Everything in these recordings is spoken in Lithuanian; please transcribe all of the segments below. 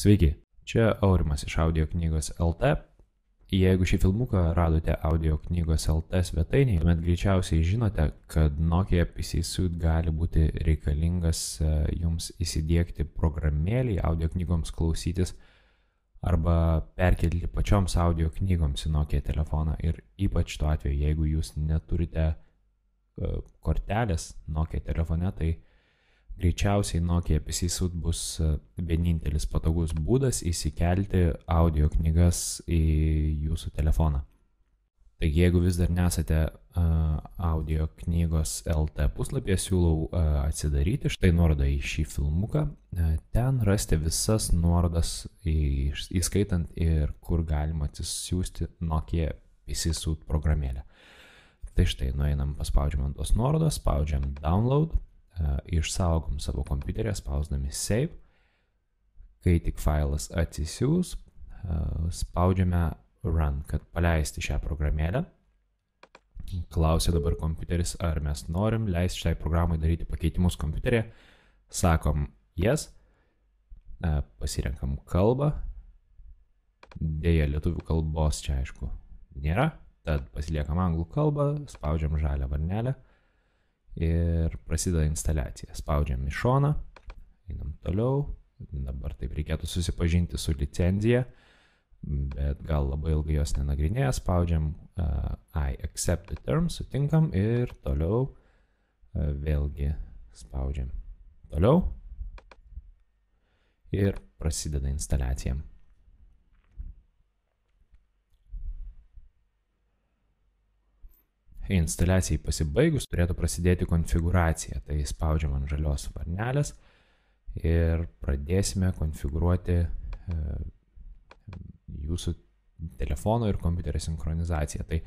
Sveiki, čia Aurimas iš Audio knygos LT. Jeigu šį filmuką radote Audio knygos LT svetainėje, tuomet greičiausiai žinote, kad Nokia PC Suite gali būti reikalingas jums įsidiegti programėlį audio knygoms klausytis arba perkelti pačioms audio knygoms į Nokia telefoną. Ir ypač tuo atveju, jeigu jūs neturite kortelės Nokia telefone, tai greičiausiai Nokia PC Suite bus vienintelis patogus būdas įsikelti audio knygas į jūsų telefoną. Taigi, jeigu vis dar nesate audio knygos LT puslapyje, siūlau atsidaryti štai nuorodą į šį filmuką. Ten rasite visas nuorodas, įskaitant ir kur galima atsisiųsti Nokia PC Suite programėlę. Tai štai, nueinam, paspaudžiam ant tos nuorodos, spaudžiam Download. Išsaugom savo kompiuterį, spausdami Save. Kai tik failas atsisiūs, spaudžiame Run, kad paleisti šią programėlę. Klausia dabar kompiuteris, ar mes norim leisti šiai programai daryti pakeitimus kompiuterėje. Sakom Yes. Pasirenkam kalbą. Deja, lietuvių kalbos čia aišku nėra. Tad pasiliekam anglų kalbą, spaudžiam žalią varnelę. Ir prasideda instaliacija. Spaudžiam į šoną, einam toliau. Dabar taip reikėtų susipažinti su licenzija, bet gal labai ilgai jos nenagrinėja. Spaudžiam I accept the terms, sutinkam ir toliau vėlgi spaudžiam toliau ir prasideda instaliacija. Instaliacijai pasibaigus turėtų prasidėti konfiguracija. Tai spaudžiam ant žalios varnelės ir pradėsime konfigūruoti jūsų telefono ir kompiuterio sinchronizaciją. Tai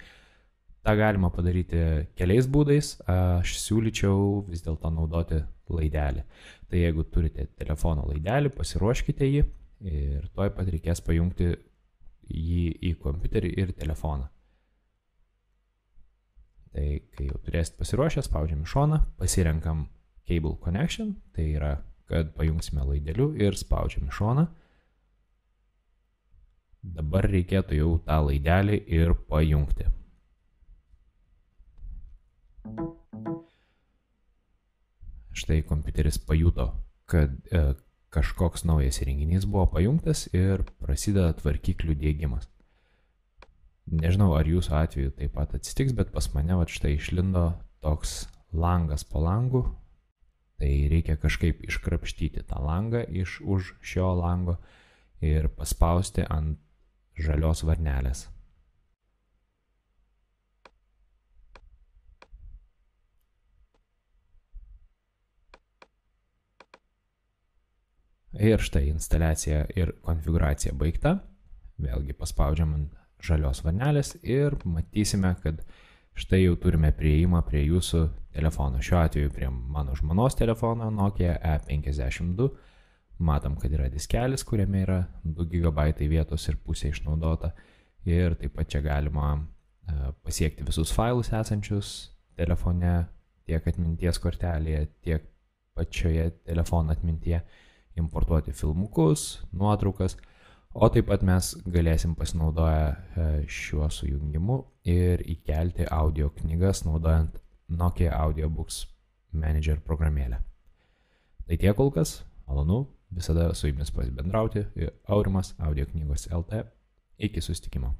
tą galima padaryti keliais būdais. Aš siūlyčiau vis dėlto naudoti laidelį. Tai jeigu turite telefono laidelį, pasiruoškite jį ir tuoj pat reikės pajungti jį į kompiuterį ir telefoną. Tai kai jau turėsit pasiruošę, spaudžiam į šoną, pasirenkam Cable Connection, tai yra, kad pajungsime laideliu ir spaudžiam į šoną. Dabar reikėtų jau tą laidelį ir pajungti. Štai kompiuteris pajuto, kad kažkoks naujas įrenginys buvo pajungtas ir prasideda tvarkiklių diegimas. Nežinau, ar jūsų atveju taip pat atsitiks, bet pas mane štai išlindo toks langas po langu. Tai reikia kažkaip iškrapštyti tą langą už šio lango ir paspausti ant žalios varnelės. Ir štai instaliacija ir konfigūracija baigta. Vėlgi paspaudžiam ant žalios varnelės ir matysime, kad štai jau turime prieimą prie jūsų telefono. Šiuo atveju prie mano žmonos telefono Nokia E52. Matom, kad yra diskelis, kuriame yra 2 GB vietos ir pusė išnaudota. Ir taip pat čia galima pasiekti visus failus esančius telefone, tiek atminties kortelėje, tiek pačioje telefono atmintyje, importuoti filmukus, nuotraukas. O taip pat mes galėsim pasinaudoję šiuo sujungimu ir įkelti audio knygas naudojant Nokia Audiobooks Manager programėlę. Tai tiek kol kas, malonu, visada su jumis pasibendrauti. Aurimas, Audio knygos LT. Iki susitikimo.